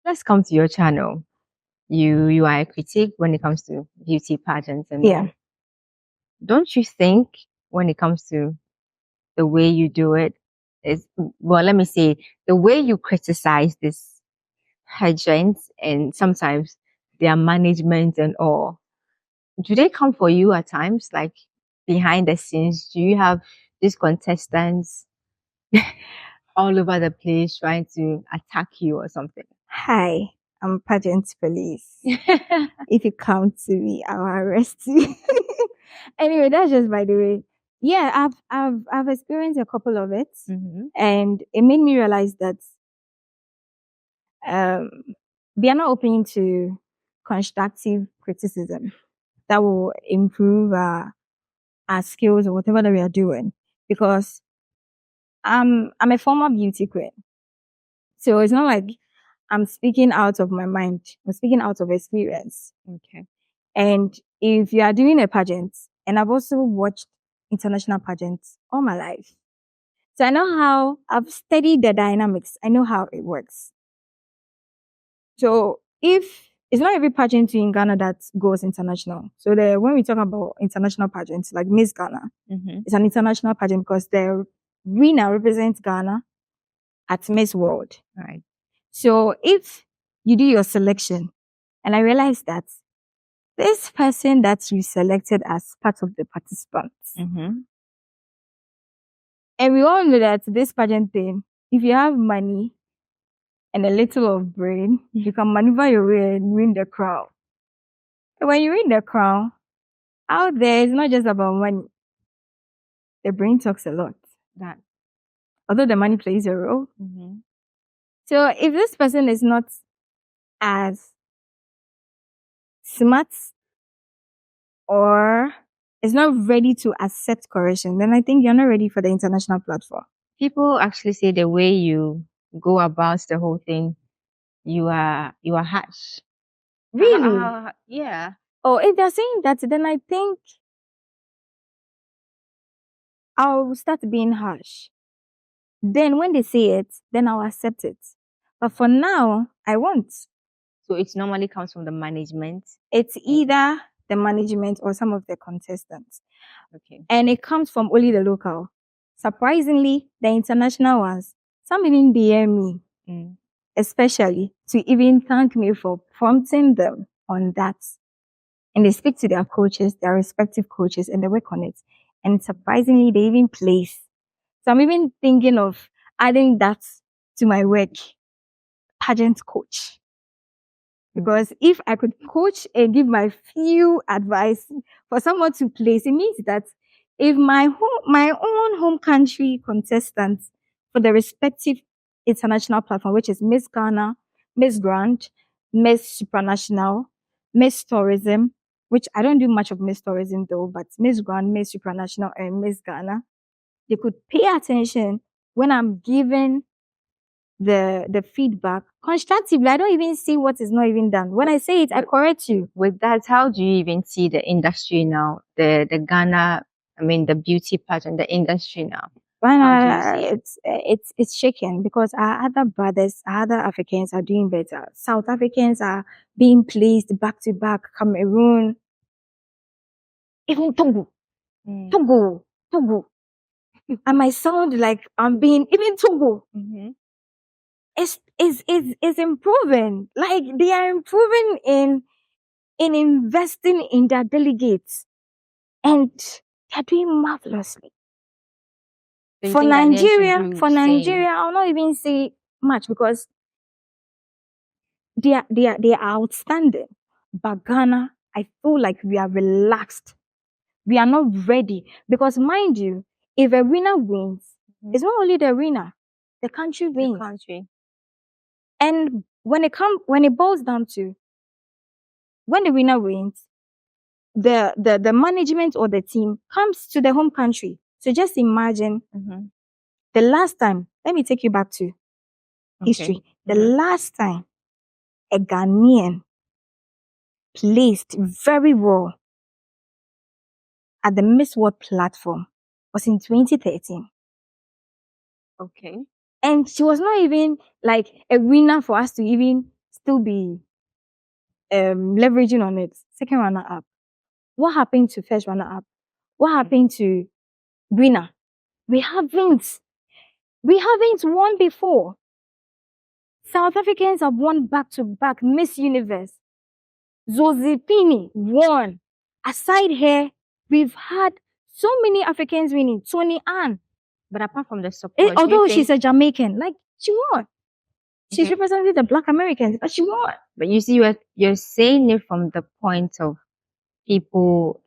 let's come to your channel. You are a critic when it comes to beauty pageants and Yeah. all. Don't you think when it comes to the way you do it is, well, let me say, the way you criticize this pageants and sometimes their management and all, do they come for you at times, like behind the scenes? Do you have these contestants all over the place trying to attack you or something? Hi, I'm Pageant Police. If you come to me, I'll arrest you. Anyway, that's just by the way. Yeah, I've experienced a couple of it, and it made me realize that we are not open to constructive criticism that will improve our skills or whatever that we are doing. Because I'm a former beauty queen, so it's not like I'm speaking out of my mind. I'm speaking out of experience. Okay. And if you are doing a pageant, and I've also watched international pageants all my life, so I know how I've studied the dynamics. I know how it works. So if it's not every pageant in Ghana that goes international. So when we talk about international pageants like Miss Ghana, it's an international pageant because the winner represents Ghana at Miss World. Right. So if you do your selection, and I realized that this person that you selected as part of the participants, and we all know that this pageant thing, if you have money and a little of brain, you can maneuver your way and win the crown. And when you win the crown, out there, it's not just about money. The brain talks a lot. That, although the money plays a role. So if this person is not as smart or is not ready to accept correction, then I think you're not ready for the international platform. People actually say the way you go about the whole thing, you are harsh. Really? Yeah. Oh, if they're saying that, then I think I'll start being harsh. Then when they say it, then I'll accept it. But for now, I won't. So it normally comes from the management? It's either the management or some of the contestants. Okay. And it comes from only the local. Surprisingly, the international ones, some even DM me, especially to even thank me for prompting them on that. And they speak to their coaches, their respective coaches, and they work on it. And surprisingly, they even place. So I'm even thinking of adding that to my work, pageant coach. Because if I could coach and give my few advice for someone to place, it means that if my own home country contestants for the respective international platform, which is Miss Ghana, Miss Grand, Miss Supranational, Miss Tourism, which I don't do much of Miss Tourism though, but Miss Grand, Miss Supranational, and Miss Ghana, they could pay attention when I'm giving the feedback constructively. I don't even see what is not even done. When I say it, I correct you. With that, how do you even see the industry now? The Ghana, the beauty pageant, the industry now. It's shaking because our other brothers, our other Africans are doing better. South Africans are being placed back to back. Cameroon, even Togo. I might sound like I'm being even Togo. It's improving. Like they are improving in investing in their delegates, and they're doing marvelously. For Nigeria, I'll not even say much because they are outstanding. But Ghana, I feel like we are relaxed. We are not ready because, mind you, if a winner wins, it's not only the winner, the country wins. And when it boils down to when the winner wins, the management or the team comes to the home country. So just imagine the last time. Let me take you back to history. The last time a Ghanaian placed very well at the Miss World platform was in 2013. Okay. And she was not even like a winner for us to even still be leveraging on it. Second runner-up. What happened to first runner-up? What happened to winner? We haven't won before. South Africans have won back-to-back Miss Universe. Zozipini won. Aside her, we've had so many Africans winning. Tony Ann. But apart from the support, Although she's a Jamaican, like she won. She's Okay. represented the Black Americans, but she won. But you see, you're saying it from the point of people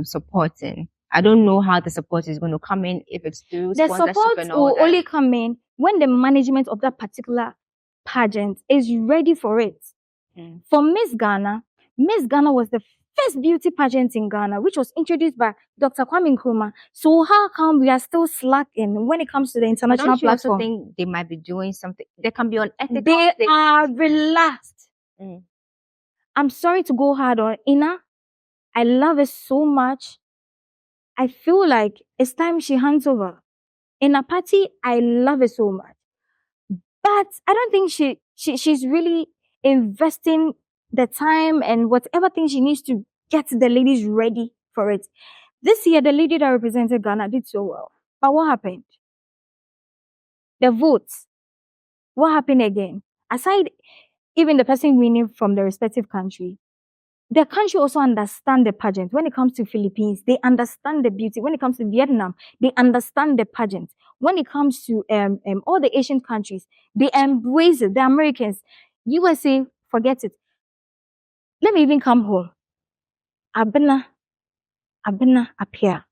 supporting. I don't know how the support is going to come in, if it's through The sponsorship support and all will that. only come in when the management of that particular pageant is ready for it. For Miss Ghana was the first beauty pageant in Ghana, which was introduced by Dr. Kwame Nkrumah. So how come we are still slacking when it comes to the But international don't you also platform? think they might be doing something? They can be unethical. They are relaxed. Mm. I'm sorry to go hard on Ina. I love it so much. I feel like it's time she hands over. In a party, I love it so much. But I don't think she's really investing the time and whatever thing she needs to get the ladies ready for it. This year, the lady that represented Ghana did so well. But what happened? The votes. What happened again? Aside even the person winning from the respective country, the country also understand the pageant. When it comes to Philippines, they understand the beauty. When it comes to Vietnam, they understand the pageant. When it comes to all the Asian countries, they embrace it. The Americans, USA, forget it. Let me even come home. Abena Apia.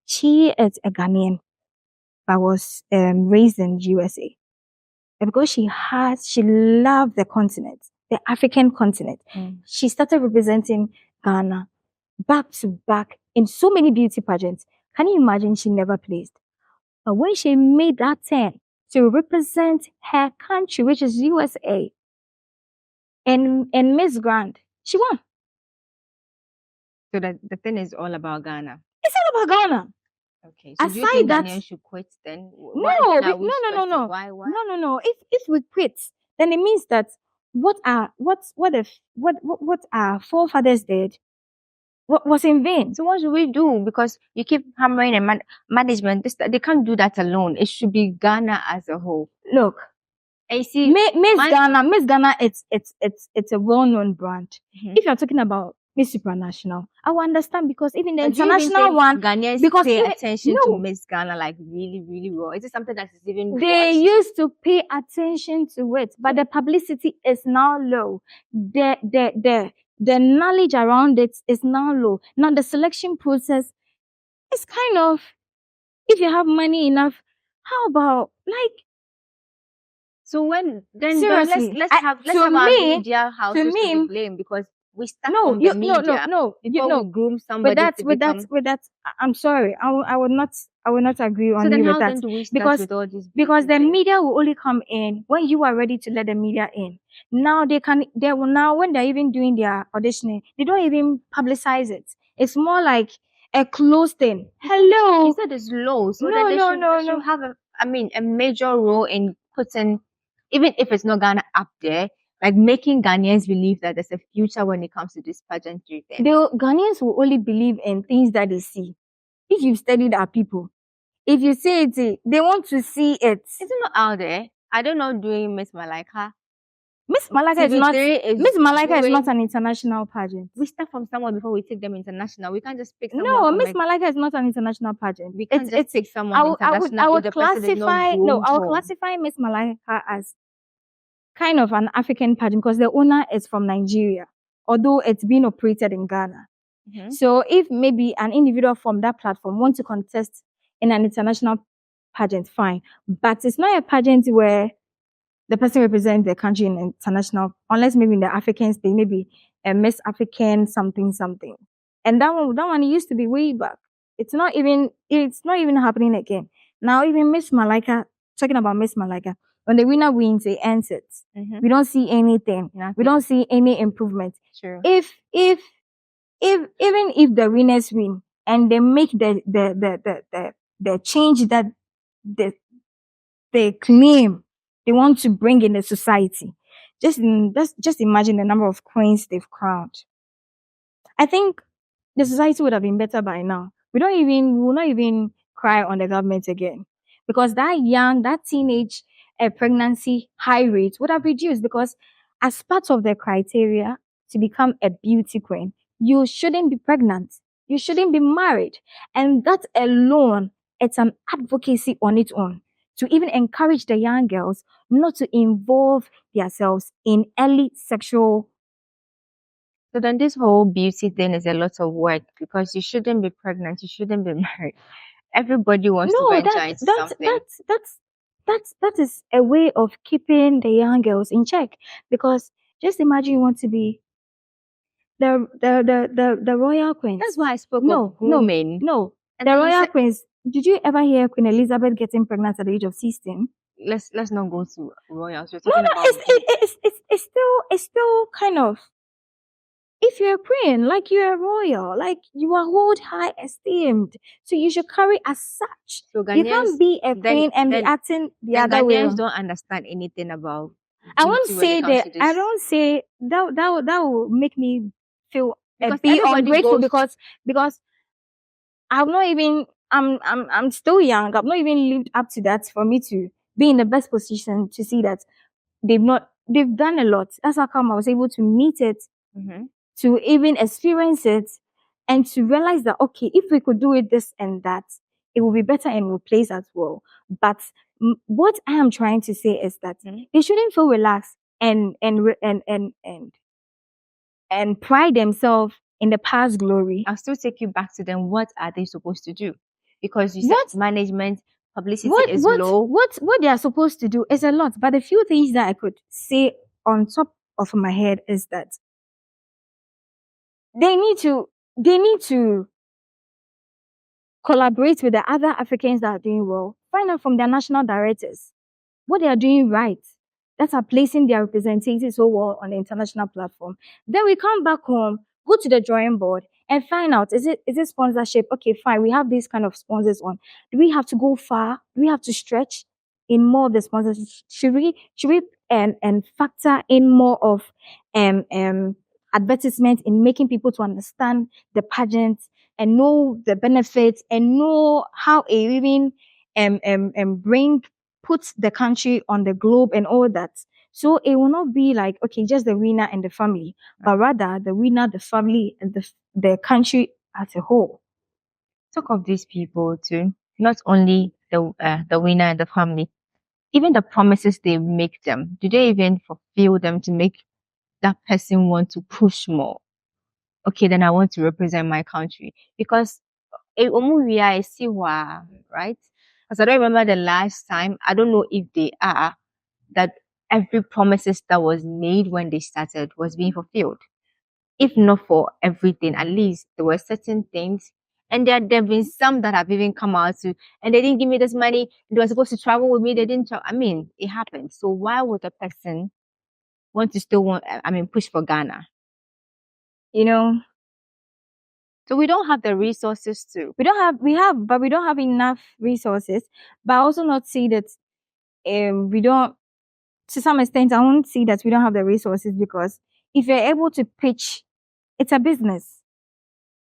She is a Ghanaian, but was raised in USA. And because she loved the continent, the African continent. She started representing Ghana back to back in so many beauty pageants. Can you imagine she never placed? But when she made that turn to represent her country, which is USA, and Miss Grand, she won. So the thing is all about Ghana. It's all about Ghana. Okay. So do you think Ghanaians should quit then? No. If we quit, then it means that what our forefathers did was in vain. So what should we do? Because you keep hammering and management. They can't do that alone. It should be Ghana as a whole. Look, I see. Miss Ghana, it's a well-known brand. If you're talking about Miss Supranational, I will understand, because even the international one, Ghanaians because pay attention to Miss Ghana like really, really well. Is it something that is even they watched? used to pay attention to it, but the publicity is now low. The knowledge around it is now low. Now the selection process is kind of, if you have money enough, how about like? So when then Seriously, let's have our media houses to be blamed, because we start from the media before we groom somebody with that, I'm sorry, I would not agree on you with that. Then do we start with all this? Because the media will only come in when you are ready to let the media in. Now when they're even doing their auditioning, they don't even publicize it. It's more like a closed thing. Hello. You said it's low, so they should have a major role in putting, even if it's not Ghana up there, like making Ghanaians believe that there's a future when it comes to this pageantry thing. The Ghanaians will only believe in things that they see. If you've studied our people, if you say it, they want to see it. It's not out there. I don't know doing Miss Malika. Miss Malika is not an international pageant. We start from somewhere before we take them international. We can't just pick someone. No, Miss Malika is not an international pageant. We can't just pick someone international. I would classify Miss Malika as kind of an African pageant, because the owner is from Nigeria, although it's being operated in Ghana. So if maybe an individual from that platform wants to contest in an international pageant, fine. But it's not a pageant where the person represents the country in international, unless maybe in the African state, maybe a Miss African something. And that one used to be way back. It's not even happening again. Now even Miss Malika, talking about Miss Malika, when the winner wins, they ends it. We don't see anything. We don't see any improvement. Sure. If even if the winners win and they make the change that they claim they want to bring in the society, just imagine the number of queens they've crowned. I think the society would have been better by now. We will not even cry on the government again, because that teenage pregnancy high rate would have reduced, because as part of the criteria to become a beauty queen, you shouldn't be pregnant. You shouldn't be married. And that alone, it's an advocacy on its own to even encourage the young girls not to involve themselves in early sexual. So then this whole beauty thing is a lot of work because you shouldn't be pregnant, you shouldn't be married. Everybody wants to No, venture into something. that is a way of keeping the young girls in check. Because just imagine you want to be the royal queens. That's why I spoke No, of grooming. no. And The then you royal said, queens. Did you ever hear Queen Elizabeth getting pregnant at the age of 16? let's not go to royals. We're No, talking no, about it's still kind of, if you're a queen, like you're a royal, like you are hold high esteemed, so you should carry as such. so You Ghanaians. can't be a queen and be then acting the then other way Ghanaians around. don't understand anything about I won't beauty when say it comes that. to I this. don't say that will make me feel Because be everybody ungrateful, goes because I've not even I'm still young. I've not even lived up to that for me to be in the best position to see that they've done a lot. That's how come I was able to meet it, Mhm. to even experience it, and to realize that okay, if we could do it this and that, it will be better and will place as well. But what I am trying to say is that they shouldn't feel relaxed and pride themselves in the past glory. I'll still take you back to them. What are they supposed to do? Because you said What management, publicity is low. what they are supposed to do is a lot. But the few things that I could say on top of my head is that they need to collaborate with the other Africans that are doing well. Find out from their national directors what they are doing right, that are placing their representatives so well on the international platform. Then we come back home, go to the drawing board and find out, is it sponsorship? Okay, fine. We have these kind of sponsors on. Do we have to go far? Do we have to stretch in more of the sponsors? Should we and factor in more of advertisement in making people to understand the pageant and know the benefits and know how it even bring put the country on the globe and all that. So it will not be like, okay, just the winner and the family, but rather the winner, the family, and the country as a whole. Talk of these people too. Not only the winner and the family, even the promises they make them. Do they even fulfill them to make that person want to push more? Okay, then I want to represent my country because we are right? Because I don't remember the last time. I don't know if they are that every promises that was made when they started was being fulfilled. If not for everything, at least there were certain things. And there have been some that have even come out to, and they didn't give me this money. They were supposed to travel with me. They didn't. I mean, it happened. So why would a person want to still push for Ghana? You know, So we don't have the resources to. but we don't have enough resources. But I also not see that we don't, to some extent, I won't see that we don't have the resources, because if you're able to pitch, it's a business.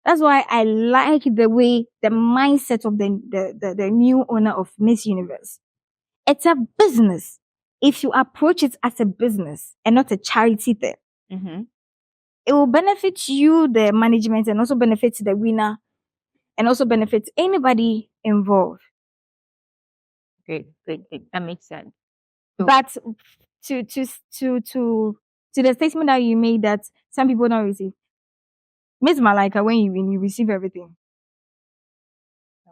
That's why I like the way the mindset of the new owner of Miss Universe. It's a business. If you approach it as a business and not a charity thing, it will benefit you, the management, and also benefit the winner, and also benefit anybody involved. Great. That makes sense. So, but to the statement that you made that some people don't receive, Miss Malika, when you win, you receive everything.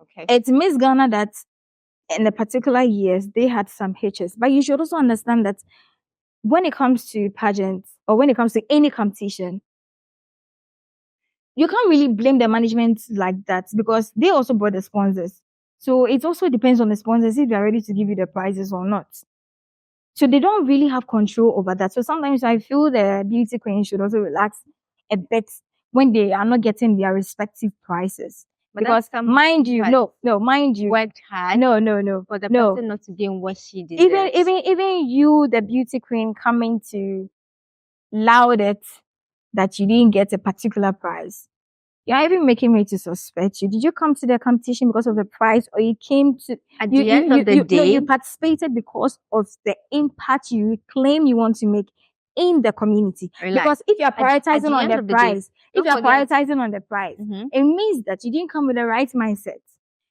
Okay. It's Miss Ghana that in the particular years they had some hitches, but you should also understand that when it comes to pageants or when it comes to any competition, you can't really blame the management like that, because they also brought the sponsors. So it also depends on the sponsors if they're ready to give you the prizes or not. So they don't really have control over that. So sometimes I feel the beauty queen should also relax a bit when they are not getting their respective prizes. But because that's mind you, mind you, worked hard no, for the no. person not to gain what she deserves. Even you, the beauty queen, coming to loud it that you didn't get a particular prize. You're even making me to suspect you. Did you come to the competition because of the prize, or you came to At the end of the day, you participated because of the impact you claim you want to make in the community? Relax. Because if you are prioritizing the on end the of the prize, day, if you are don't forget- prioritizing on the prize, it means that you didn't come with the right mindset.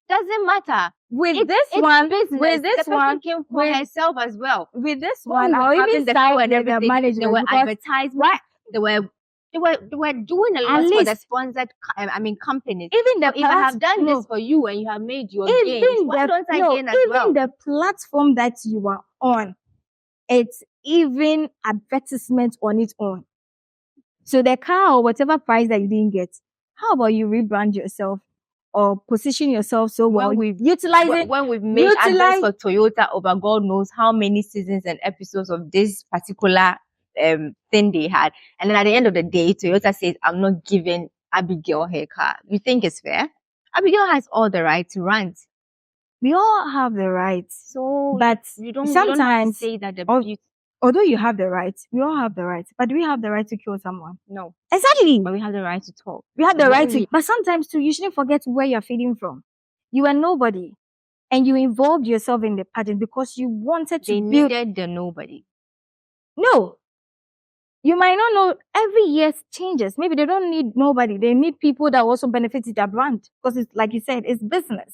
Doesn't matter. With It's business. with this the one, person came for herself as well. with this When one, we I'll were even having the show side and with the everything, management there were because advertisements. They were doing a At lot for the least- sponsored, companies. even the If I have done this for you and you have made your gains, why don't I gain as well? Even the platform that you are on, it's even advertisement on its own. So the car or whatever price that you didn't get, how about you rebrand yourself or position yourself so well? When we've made adverts for Toyota over God knows how many seasons and episodes of this particular thing they had, and then at the end of the day, Toyota says, "I'm not giving Abigail her car." You think it's fair? Abigail has all the right to rant. We all have the right. So, but you don't sometimes have to say that although you have the right, we all have the right. But do we have the right to kill someone? No. Exactly. But we have the right to talk. We have the right to. But sometimes too, you shouldn't forget where you're feeding from. You are nobody, and you involved yourself in the pageant because you wanted to. They needed the nobody. No. You might not know. Every year changes. Maybe they don't need nobody. They need people that also benefit their brand because it's like you said, it's business.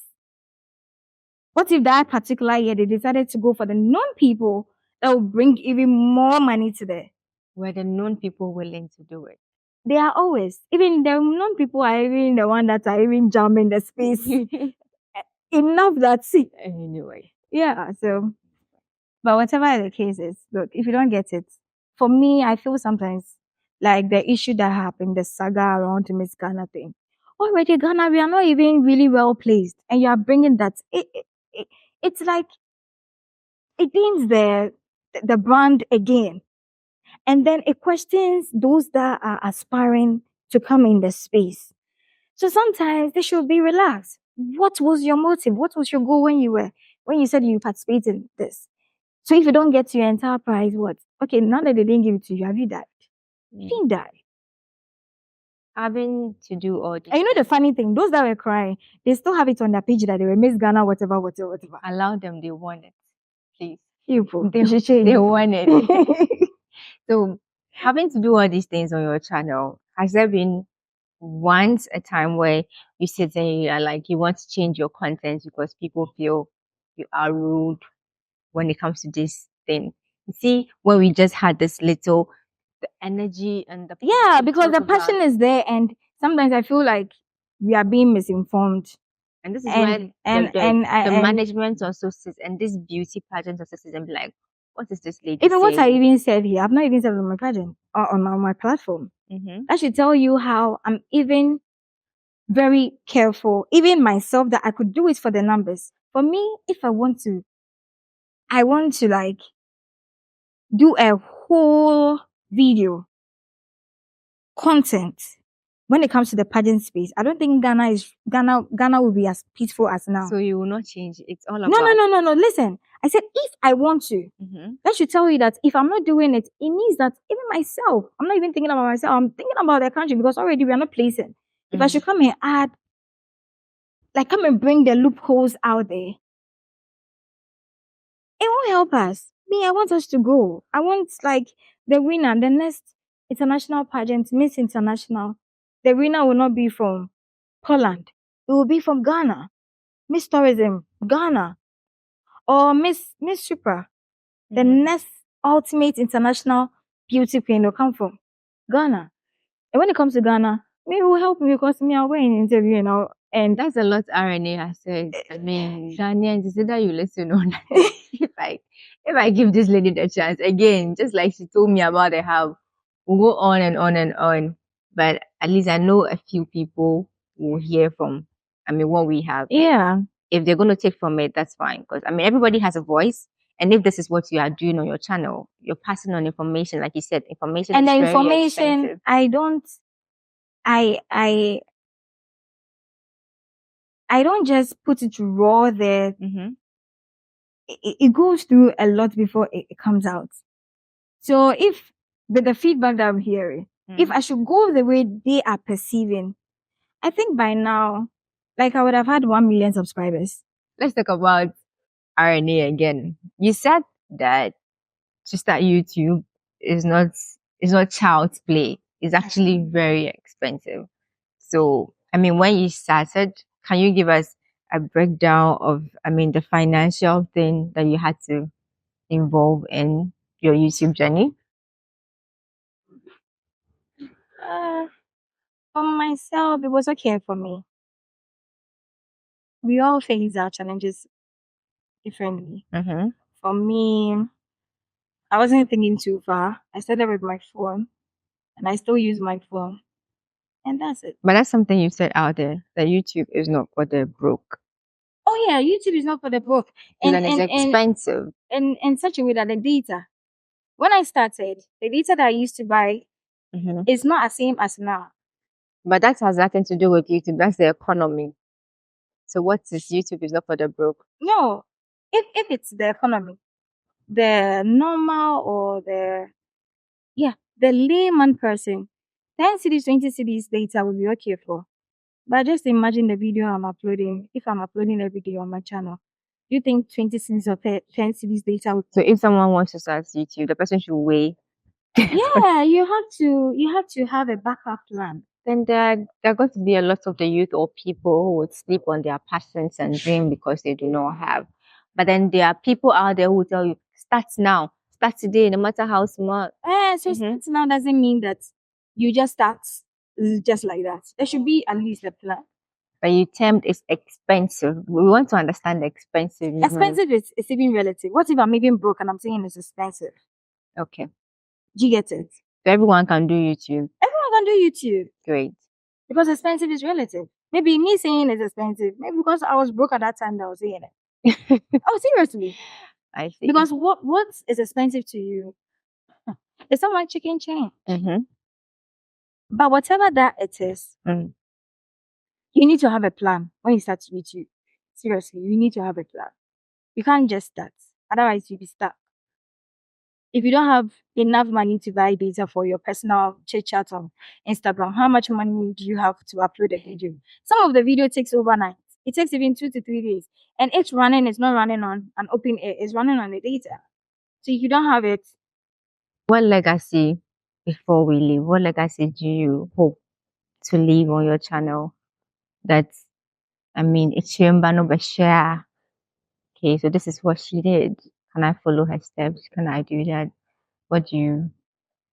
What if that particular year they decided to go for the known people that will bring even more money to them? Were the known people willing to do it? They are always. Even the known people are even the one that are even jamming the space. Enough that see. Anyway. Yeah, so. But whatever the case is, look, if you don't get it, for me, I feel sometimes like the issue that happened, the saga around Miss Ghana thing. Already, Ghana, we are not even really well placed. And you are bringing that. It's like it means the brand again. And then it questions those that are aspiring to come in the space. So sometimes they should be relaxed. What was your motive? What was your goal when you said you participated in this? So if you don't get your entire prize, what? Okay, now that they didn't give it to you, have you died? You didn't die. Having to do all this. And you know the funny thing, those that were crying, they still have it on their page that they were Miss Ghana, whatever. Allow them, they want it. Please. They want it. So having to do all these things on your channel, has there been once a time where you sit and you are like, you want to change your content because people feel you are rude when it comes to this thing? You see, when we just had this little, the energy and the because the passion is there, and sometimes I feel like we are being misinformed. And this is where the management also sits, and this beauty pageant also sits and be like, what is this lady even saying? What I even said here, I've not even said it on my pageant or on my platform. That should tell you how I'm even very careful, even myself, that I could do it for the numbers. For me, if I want to like do a whole video content when it comes to the pageant space. I don't think Ghana will be as peaceful as now. So you will not change. It's all about no. Listen, I said if I want to, that should tell you that if I'm not doing it, it means that even myself, I'm not even thinking about myself. I'm thinking about the country because already we are not placing. If I should come and add, like come and bring the loopholes out there, it won't help us. Me, I want us to go. I want like the winner, the next international pageant, Miss International. The winner will not be from Poland. It will be from Ghana. Miss Tourism, Ghana. Or Miss Super. The next ultimate international beauty queen will come from Ghana. And when it comes to Ghana, me will help me because me, I'll go in interview and all. And that's a lot RNA has said. I mean, Ghanaians, is either you listen or not. if I give this lady the chance again, just like she told me about the how, we'll go on and on and on. But at least I know a few people will hear from, what we have. Yeah. If they're going to take from it, that's fine. Because, everybody has a voice. And if this is what you are doing on your channel, you're passing on information, like you said, information and is the very information, expensive. I don't just put it raw there. Mm-hmm. It goes through a lot before it comes out. So if with the feedback that I'm hearing, if I should go the way they are perceiving, I think by now, like I would have had 1 million subscribers. Let's talk about RNA again. You said that to start YouTube is not child's play. It's actually very expensive. So, I mean, when you started, can you give us a breakdown of, I mean, the financial thing that you had to involve in your YouTube journey? Uh, for myself, it was okay for me. We all face our challenges differently. Mm-hmm. For me, I wasn't thinking too far. I started with my phone, and I still use my phone, and that's it. But that's something you said out there that YouTube is not for the broke. Oh yeah, YouTube is not for the broke, And and it's expensive. in such a way that the data. When I started, the data that I used to buy Mm-hmm. is not the same as now. But that has nothing to do with YouTube. That's the economy. So what is YouTube is not for the broke. No, if it's the economy, the normal or the layman person, 10 cities, 20 cities data will be okay for. But just imagine the video I'm uploading. If I'm uploading a video on my channel, do you think 20 cities or 10 cities data will? So if someone wants to start YouTube, the person should weigh. Yeah, you have to have a backup plan. Then there are going to be a lot of the youth or people who would sleep on their passions and dream because they do not have. But then there are people out there who tell you, start now, start today, no matter how small. So Mhm. start now doesn't mean that you just start just like that. There should be at least a plan. But you termed it's expensive. We want to understand the expensive. Expensive is even relative. What if I'm even broke and I'm saying it's expensive? Okay. Do you get it? So everyone can do YouTube. Everyone can do YouTube Great. because expensive is relative. Maybe me saying it's expensive, maybe because I was broke at that time that I was saying it. Oh, seriously. I see. Because what is expensive to you? It's not like chicken chain. Mm-hmm. But whatever that it is, Mm. you need to have a plan when you start YouTube. Seriously, you need to have a plan. You can't just start. Otherwise, you'll be stuck. If you don't have enough money to buy data for your personal chit chat on Instagram, how much money do you have to upload a video? Some of the video takes overnight. It takes even 2 to 3 days. And it's not running on an open air, it's running on the data. So if you don't have it, What legacy, before we leave, what legacy do you hope to leave on your channel? That's, I mean, it's Chimbano share. Okay, so this is what she did. Can I follow her steps? Can I do that? What do you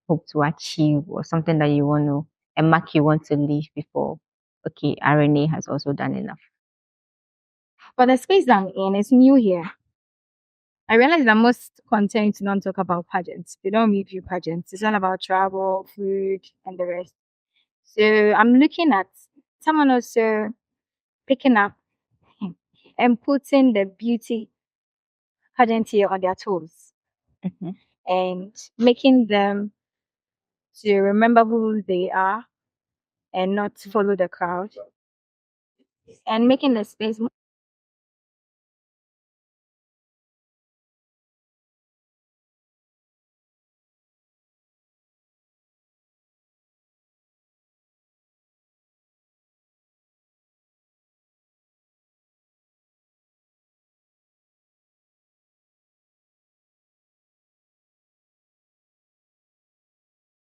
hope to achieve, or something that you want to, a mark you want to leave before? Okay, RNA has also done enough. for the space that I'm in, it's new here. I realize that most content don't talk about pageants. They don't review pageants. It's all about travel, food, and the rest. So I'm looking at someone also picking up and putting the beauty pageant here on their toes Mm-hmm. and making them to remember who they are and not follow the crowd and making the space